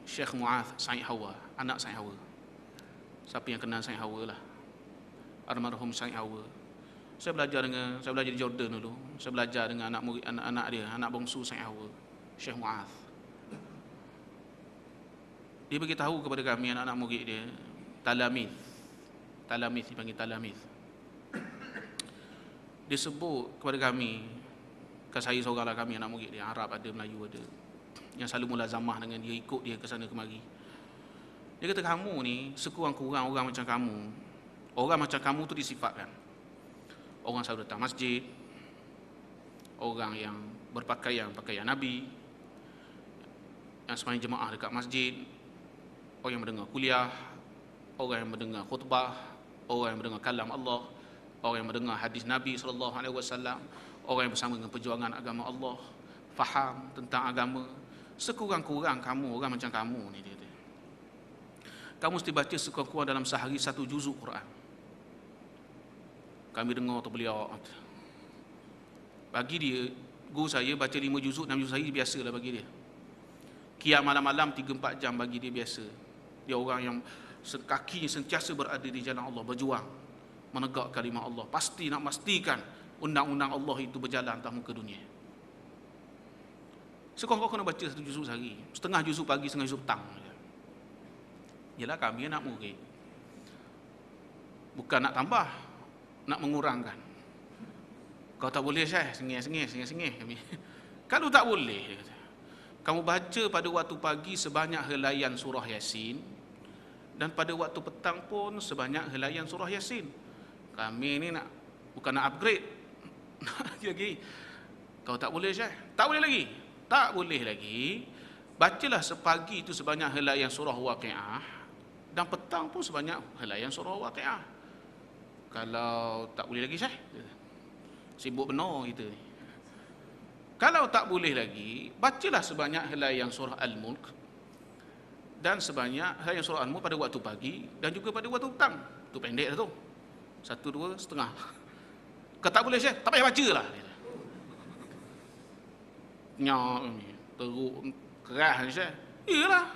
Speaker 1: Syekh Mu'adh Said Hawa, anak Said Hawa. Siapa yang kenal Said Hawa lah, almarhum Said Hawa. Saya belajar di Jordan dulu. Saya belajar dengan anak dia, anak bongsu Said Hawa, Syekh Mu'adh. Dia beritahu kepada kami, anak-anak murid dia, talamid dipanggil talamid. Dia sebut kepada kami, kan saya seoranglah kami anak murid dia, Arab ada, Melayu ada, yang selalu mulazamah dengan dia, ikut dia ke sana kemari. Dia kata, kamu ni sekurang-kurang orang macam kamu tu disifatkan. Orang selalu datang masjid, orang yang berpakaian Nabi, yang sembahyang jemaah dekat masjid, orang yang mendengar kuliah, orang yang mendengar khutbah, orang yang mendengar kalam Allah, orang yang mendengar hadis Nabi SAW, orang yang bersama dengan perjuangan agama Allah, faham tentang agama. Sekurang-kurang kamu, orang macam kamu ni, dia. Kamu mesti baca sekurang-kurang dalam sehari 1 juzuk Quran. Kami dengar tu beliau, bagi dia, guru saya baca 5 juzuk, 6 juzuk sehari biasalah bagi dia. Qiyam malam-malam 3-4 jam bagi dia biasa. Dia orang yang kakinya sentiasa berada di jalan Allah, berjuang menegak kalimah Allah, pasti nak pastikan undang-undang Allah itu berjalan atas muka dunia. Sekurang-kurang kena baca 1 juzuk sehari, setengah juzuk pagi, setengah juzuk petang. Yalah, kami anak murid, bukan nak tambah, nak mengurangkan. Kau tak boleh Syekh, sengih kami. Kalau tak boleh, kamu baca pada waktu pagi sebanyak helaian surah Yasin, dan pada waktu petang pun sebanyak helaian surah Yasin. Kami ni bukan nak upgrade lagi. Kau tak boleh Syekh? Tak boleh lagi? Tak boleh lagi. Bacalah sepagi itu sebanyak helaian surah Waqiah, dan petang pun sebanyak helaian surah Waqiah. Kalau tak boleh lagi Syekh, sibuk benar kita ni. Kalau tak boleh lagi, bacalah sebanyak helaian surah Al-Mulk, dan sebanyak helaian surah Al-Mulk pada waktu pagi dan juga pada waktu petang. Tu pendek dah tu. 1, 2, setengah. Kau tak boleh Syekh, tak payah baca lah. Nyak ni, teruk keras ni Syekh. Iyalah.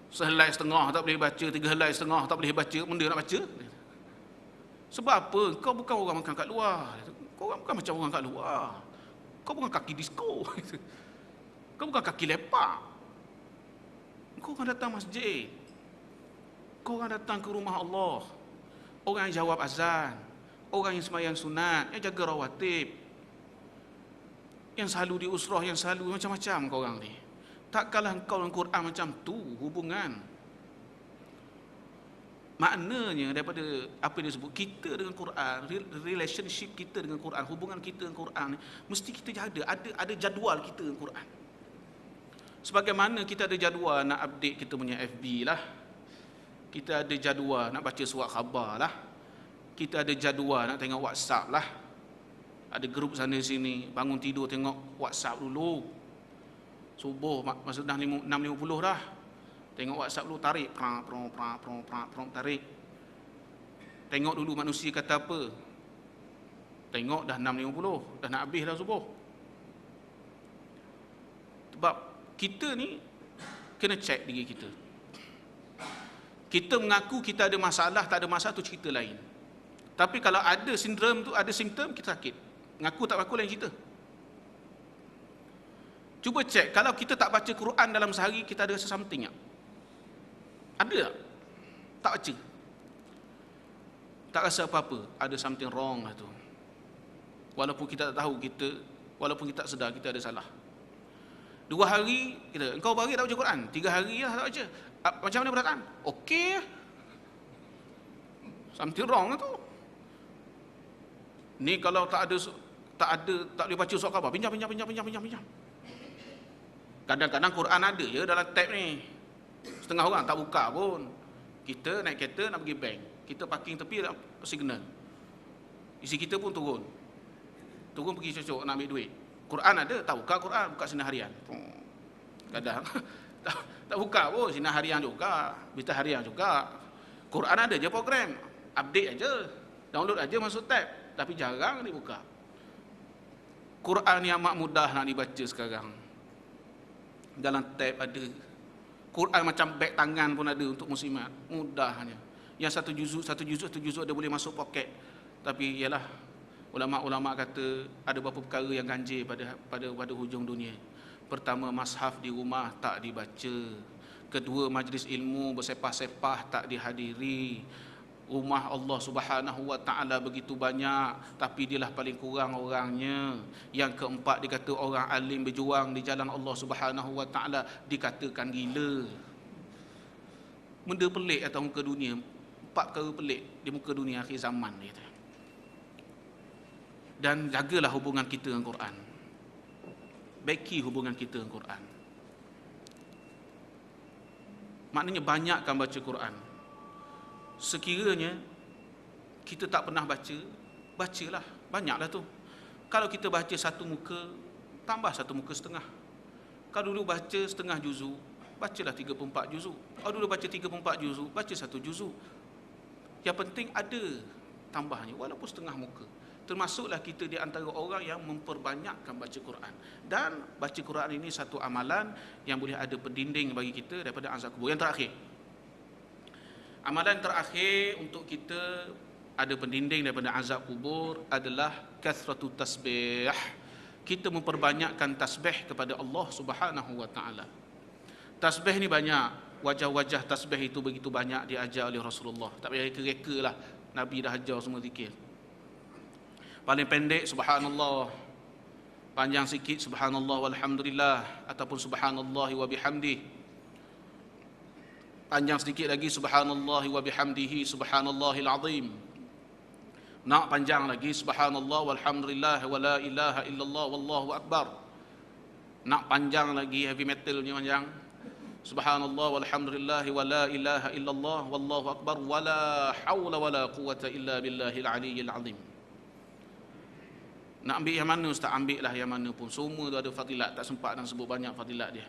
Speaker 1: Sehelai setengah tak boleh baca, 3 helai setengah tak boleh baca, benda nak baca. Sebab apa? Kau bukan orang makan kat luar. Kau bukan macam orang kat luar. Kau bukan kaki disko. Kau bukan kaki lepak. Kau orang datang masjid. Kau orang datang ke rumah Allah. Orang yang jawab azan. Orang yang sembahyang sunat, yang jaga rawatib. Yang selalu diusrah, yang selalu macam-macam kau orang ni. Takkanlah engkau dengan Quran macam tu hubungan. Maknanya daripada apa dia sebut, kita dengan Quran, relationship kita dengan Quran, hubungan kita dengan Quran ni, mesti kita ada jadual kita dengan Quran. Sebagaimana kita ada jadual nak update kita punya FB lah. Kita ada jadual nak baca surat khabar lah. Kita ada jadual nak tengok WhatsApp lah. Ada grup sana sini, bangun tidur tengok WhatsApp dulu. Subuh masa dah 6.50 dah. Tengok WhatsApp dulu, tarik tarik. Tengok dulu manusia kata apa. Tengok dah 6.50, dah nak habis dah subuh. Sebab kita ni kena check diri kita. Kita mengaku kita ada masalah, tak ada masalah tu cerita lain. Tapi kalau ada sindrom tu, ada simptom, kita sakit. Ngaku tak mengaku lain cerita. Cuba cek, kalau kita tak baca Quran dalam sehari, kita ada rasa something tak? Ada tak? Tak baca. Tak rasa apa-apa, ada something wrong lah tu. Walaupun kita tak tahu, walaupun kita tak sedar, kita ada salah. 2 hari, engkau berhari tak baca Quran? 3 hari lah tak baca. Macam mana perasaan? Okey. Something wrong lah tu. Ni kalau tak boleh baca surat khabar, pinjam. Kadang-kadang Quran ada je dalam tab ni. Setengah orang tak buka pun. Kita naik kereta nak pergi bank. Kita parking tepi signal. Isi kita pun turun pergi cocok nak ambil duit. Quran ada, tak buka Quran, buka sinar harian. Kadang tak buka pun, sinar harian juga, berita harian juga. Quran ada je program, update aja, download aja masuk tab, tapi jarang dibuka. Quran yang amat mudah nak dibaca sekarang. Dalam tab ada. Quran macam beg tangan pun ada untuk muslimat. Mudahnya. Yang satu juzuk dia boleh masuk poket. Tapi ialah ulama' kata ada beberapa perkara yang ganjil pada hujung dunia. Pertama, mushaf di rumah tak dibaca. Kedua, majlis ilmu bersepah-sepah tak dihadiri. Rumah Allah Subhanahu wa taala begitu banyak, tapi dialah paling kurang orangnya. Yang keempat, dikata orang alim berjuang di jalan Allah Subhanahu wa taala dikatakan gila. Benda pelik atas muka dunia. 4 perkara pelik di muka dunia akhir zaman ni. Dan jagalah hubungan kita dengan Quran. Baiki hubungan kita dengan Quran. Maknanya banyakkan baca Quran. Sekiranya kita tak pernah baca, bacalah, banyaklah tu. Kalau kita baca 1 muka, tambah 1 muka setengah. Kalau dulu baca setengah juzuk, bacalah 3/4 juzuk. Kalau dulu baca 3/4 juzuk, baca 1 juzuk. Yang penting ada tambahnya, walaupun setengah muka. Termasuklah kita di antara orang yang memperbanyakkan baca Quran. Dan baca Quran ini satu amalan yang boleh ada pendinding bagi kita daripada azab kubur. Yang terakhir, amalan terakhir untuk kita ada pendinding daripada azab kubur adalah kathratu tasbih. Kita memperbanyakkan tasbih kepada Allah Subhanahu wa taala. Tasbih ni banyak, wajah-wajah tasbih itu begitu banyak diajar oleh Rasulullah. Tak payah reka-reka lah, Nabi dah ajar semua zikir. Paling pendek subhanallah, panjang sikit subhanallah walhamdulillah ataupun subhanallah wa bihamdih. Panjang sedikit lagi subhanallah wa bihamdihi subhanallahil azim. Nak panjang lagi subhanallah walhamdulillah wa la ilaha illallah wallahu akbar. Nak panjang lagi, heavy metal punya panjang. Subhanallah walhamdulillah wa la ilaha illallah wallahu akbar wa la hawla wa la quwwata illa billahil aliyyil azim. Nak ambil yang mana ustaz, ambil lah yang mana pun. Semua tu ada fadilat, tak sempat nak sebut banyak fadilat dia.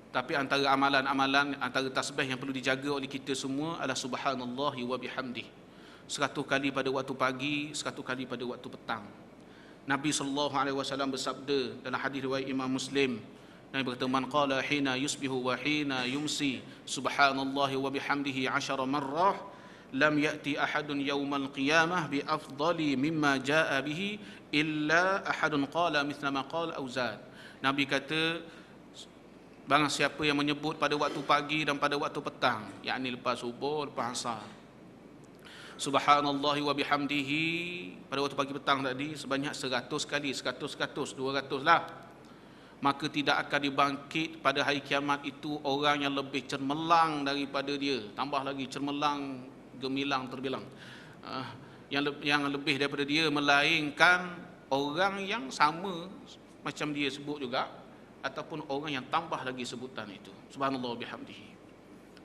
Speaker 1: Tapi antara amalan-amalan, antara tasbih yang perlu dijaga oleh kita semua adalah subhanallahi wa bihamdih. 100 kali pada waktu pagi, 100 kali pada waktu petang. Nabi SAW bersabda dalam hadis riwayat Imam Muslim, Nabi berkata, man qala hina yusbihu wa hina yumsi subhanallahi wa bihamdihi 10 marrah lam ya'ti ahadun yawmal qiyamah bi afdali mimma jaa bihi illa ahadun qala mithla ma qala aw zad. Nabi kata, barang siapa yang menyebut pada waktu pagi dan pada waktu petang, yakni lepas subuh, lepas asar, subhanallahi wa bihamdihi pada waktu pagi petang tadi sebanyak 100 kali, 200 lah, maka tidak akan dibangkit pada hari kiamat itu orang yang lebih cermelang daripada dia, tambah lagi cermelang, gemilang, terbilang, yang lebih daripada dia, melainkan orang yang sama macam dia sebut juga, ataupun orang yang tambah lagi sebutan itu, subhanallah bihamdihi.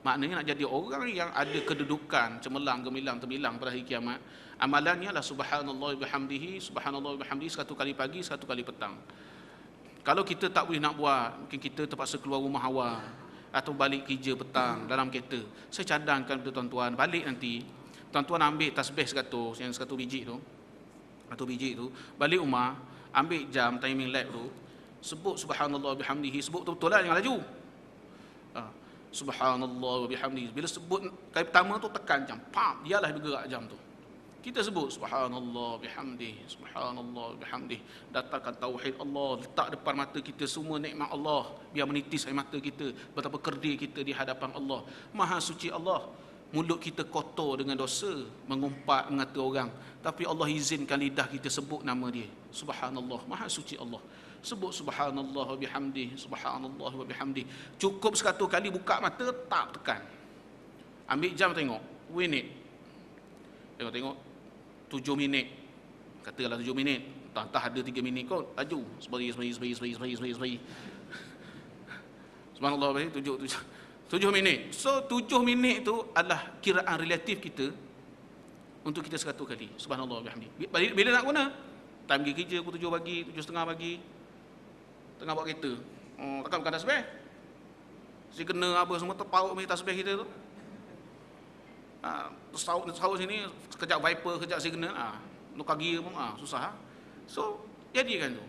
Speaker 1: Maknanya nak jadi orang yang ada kedudukan cemerlang, gemilang, terbilang pada hari kiamat, amalannya adalah subhanallah bihamdihi, subhanallah bihamdihi 100 kali pagi, 100 kali petang. Kalau kita tak boleh nak buat, mungkin kita terpaksa keluar rumah awal atau balik kerja petang dalam kereta. Saya cadangkan kepada tuan-tuan, balik nanti tuan-tuan ambil tasbih 100, yang 100 biji tu, 100 biji tu, balik rumah, ambil jam timing lab tu, sebut subhanallah bihamdihi, sebut betul-betul lah, jangan laju. Subhanallah wa bihamdihi. Bila sebut kali pertama tu tekan jam, pam, dialah bergerak jam tu. Kita sebut subhanallah bihamdihi, subhanallah bihamdihi, datangkan tauhid Allah, letak depan mata kita semua nikmat Allah, biar menitis air mata kita, betapa kerdil kita di hadapan Allah. Maha suci Allah. Mulut kita kotor dengan dosa, mengumpat, mengata orang, tapi Allah izinkan lidah kita sebut nama dia. Subhanallah, maha suci Allah. Sebut subhanallah wa bihamdih, subhanallah wa bihamdih. Cukup 100 kali, buka mata, tak tekan. Ambil jam tengok, minit. Tengok 7 minit. Katalah 7 minit. Entah ada 3 minit kot, laju. Sebari. Subhanallah, 7 minit. So 7 minit tu adalah kiraan relatif kita untuk kita 100 kali. Subhanallah wa bihamdih. Bila nak guna? Time pergi kerja pukul 7 pagi, 7.30 pagi, tengah buat kereta, takkan bukan tasbih. Si kena apa semua terpaut punya tasbih kita tu. Saut sini, sekejap wiper, sekejap signal, tukar gear pun susah. So jadikan tu.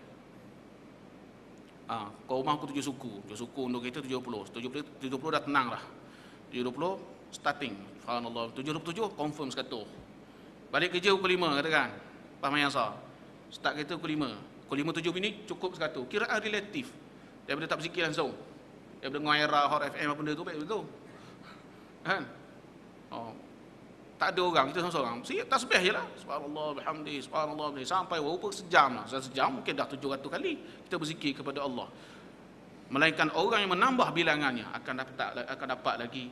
Speaker 1: Kau rumah aku 7 suku untuk kereta 70 dah tenang dah. 70 starting, subhanallah. 77 confirm 100. Balik kerja pukul 5 katakan, Paham yang sah. Start kereta pukul 5. Pukul 5 7 minit cukup 100. Kiraan relatif. Daripada tak berzikir langsung. Daripada Ngaira, Hot FM apa benda tu baik betul. Kan? Tak ada orang, kita seorang-seorang. Tasbih je lah. Subhanallah bihamdi, subhanallah bihamdi. Sampai berapa sejam lah. Sejam mungkin dah 700 kali kita berzikir kepada Allah. Melainkan orang yang menambah bilangannya akan dapat lagi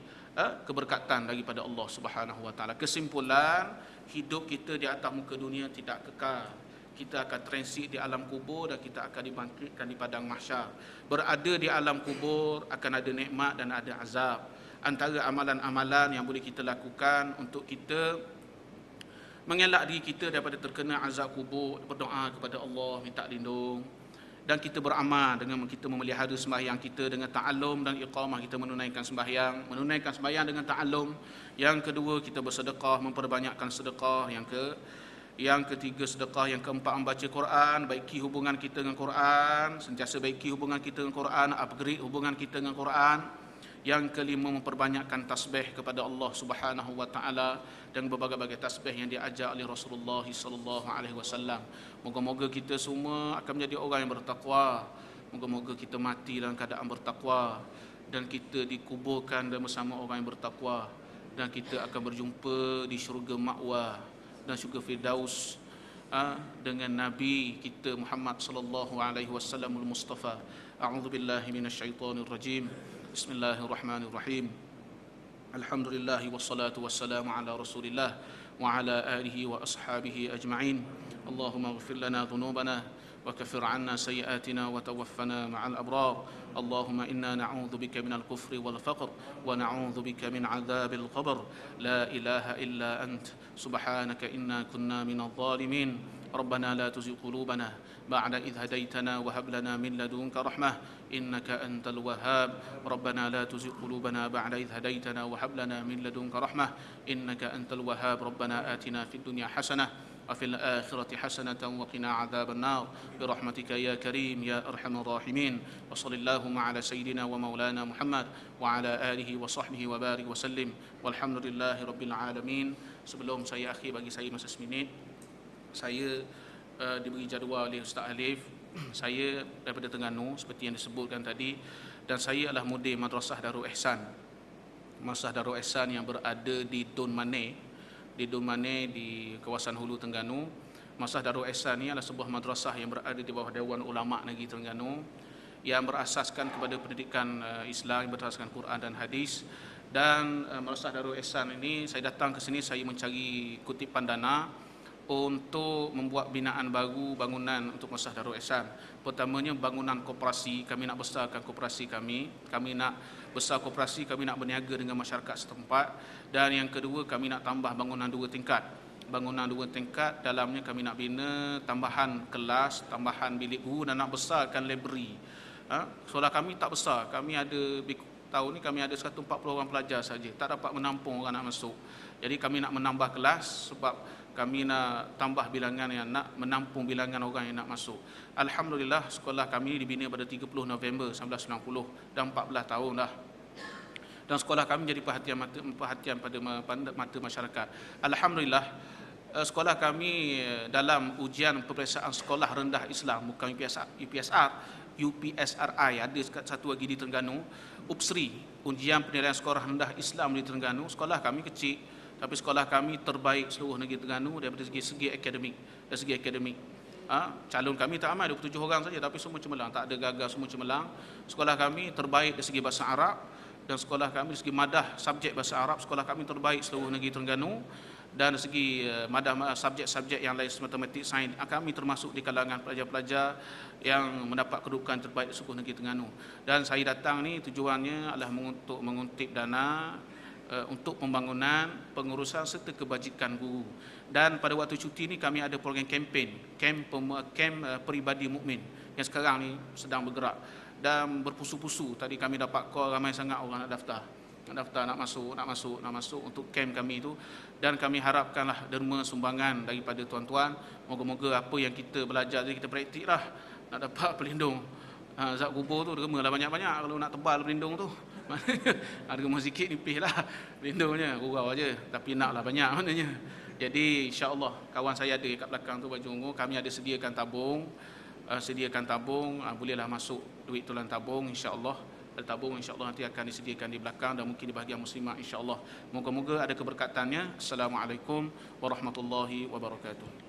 Speaker 1: keberkatan daripada Allah Subhanahu wa taala. Kesimpulan, hidup kita di atas muka dunia tidak kekal. Kita akan transit di alam kubur dan kita akan dibangkitkan di padang mahsyar. Berada di alam kubur akan ada nikmat dan ada azab. Antara amalan-amalan yang boleh kita lakukan untuk kita mengelak diri kita daripada terkena azab kubur, berdoa kepada Allah, minta lindung, dan kita beramal dengan kita memelihara sembahyang kita dengan ta'allum dan iqamah, kita menunaikan sembahyang dengan ta'allum. Yang kedua, kita bersedekah, memperbanyakkan sedekah. Yang ketiga sedekah. Yang keempat, membaca Quran, baiki hubungan kita dengan Quran, sentiasa baiki hubungan kita dengan Quran, upgrade hubungan kita dengan Quran. Yang kelima, memperbanyakkan tasbih kepada Allah Subhanahu wa taala dan berbagai-bagai tasbih yang diajar oleh Rasulullah sallallahu alaihi wasallam. Moga-moga kita semua akan menjadi orang yang bertakwa. Moga-moga kita mati dalam keadaan bertakwa dan kita dikuburkan bersama orang yang bertakwa dan kita akan berjumpa di syurga ma'wa dan syurga Firdaus dengan Nabi kita Muhammad sallallahu alaihi wasallam al-Mustafa. A'udzubillahi minasyaitonir rajim. Bismillahirrahmanirrahim. Alhamdulillah wassalatu wassalamu ala Rasulillah wa ala alihi wa ashabihi ajma'in. Allahumma ighfir lana dhunubana wa kaffir 'anna sayyi'atina wa tawaffana ma'al abrar. Allahumma inna na'udzu bika minal kufri wal faqr wa na'udzu bika min 'adzabil qabr. La ilaha illa ant subhanaka inna kunna minadh dhalimin. ربنا لا تزغ قلوبنا بعد إذ هديتنا وهب لنا من لدنك رحمة إنك أنت الوهاب ربنا لا تزغ قلوبنا بعد إذ هديتنا وهب لنا من لدنك رحمة إنك أنت الوهاب ربنا آتنا في الدنيا حسنة وفي الآخرة حسنة وقنا عذاب النار برحمتك يا كريم يا أرحم الراحمين وصل اللهم على سيدنا ومولانا محمد وعلى آله وصحبه وبارك وسلم والحمد لله رب العالمين. Sebelum saya akhir, bagi saya masa seminit, saya diberi jadual oleh Ustaz Alif. Saya daripada Terengganu seperti yang disebutkan tadi, dan saya adalah mudir Madrasah Darul Ihsan. Madrasah Darul Ihsan yang berada di Dun Maneh, di kawasan Hulu Terengganu. Madrasah Darul Ihsan ini adalah sebuah madrasah yang berada di bawah Dewan Ulama Negeri Terengganu, yang berasaskan kepada pendidikan Islam, yang berasaskan Quran dan hadis. Dan Madrasah Darul Ihsan ini, saya datang ke sini saya mencari kutipan dana untuk membuat binaan baru, bangunan untuk Madrasah Darul Ihsan. Pertamanya bangunan koperasi, kami nak besarkan koperasi kami nak besar koperasi, kami nak berniaga dengan masyarakat setempat. Dan yang kedua, kami nak tambah bangunan 2 tingkat. Bangunan 2 tingkat, dalamnya kami nak bina tambahan kelas, tambahan bilik guru, dan nak besarkan library. Sekolah kami tak besar, kami ada tahun ni kami ada 140 orang pelajar saja, tak dapat menampung orang nak masuk. Jadi kami nak menambah kelas sebab kami nak tambah bilangan yang nak menampung bilangan orang yang nak masuk. Alhamdulillah, sekolah kami dibina pada 30 November 1990, dah 14 tahun dah. Dan sekolah kami jadi perhatian pada mata masyarakat. Alhamdulillah, sekolah kami dalam ujian peperiksaan sekolah rendah Islam, bukan UPSRI, ada satu lagi di Terengganu, UPSRI, ujian penilaian sekolah rendah Islam di Terengganu. Sekolah kami kecil, tapi sekolah kami terbaik seluruh negeri Terengganu daripada segi akademik. Calon kami tak ramai, 27 orang saja, tapi semua cemerlang, tak ada gagal, semua cemerlang. Sekolah kami terbaik dari segi bahasa Arab, dan sekolah kami dari segi madah subjek bahasa Arab, sekolah kami terbaik seluruh negeri Terengganu. Dan dari segi madah subjek-subjek yang lain, matematik, sains, kami termasuk di kalangan pelajar-pelajar yang mendapat kedudukan terbaik di seluruh negeri Terengganu. Dan saya datang ni tujuannya adalah untuk menguntip dana untuk pembangunan, pengurusan serta kebajikan guru. Dan pada waktu cuti ni kami ada program kempen, kem peribadi mukmin yang sekarang ni sedang bergerak dan berpusu-pusu. Tadi kami dapat call ramai sangat orang nak daftar, nak masuk untuk kem kami itu. Dan kami harapkanlah derma sumbangan daripada tuan-tuan. Moga-moga apa yang kita belajar tadi kita praktik lah, nak dapat pelindung. Zat kubur tu derma lah banyak-banyak kalau nak tebal pelindung tu. Derma sikit nipis lah pelindungnya, gurau aja, tapi nak lah banyak maknanya. Jadi insya-Allah kawan saya ada kat belakang tu baju ungu, kami ada sediakan tabung, bolehlah masuk duit tulang tabung insya-Allah. Tabung insya-Allah nanti akan disediakan di belakang dan mungkin di bahagian muslimat insya-Allah. Moga-moga ada keberkatannya. Assalamualaikum warahmatullahi wabarakatuh.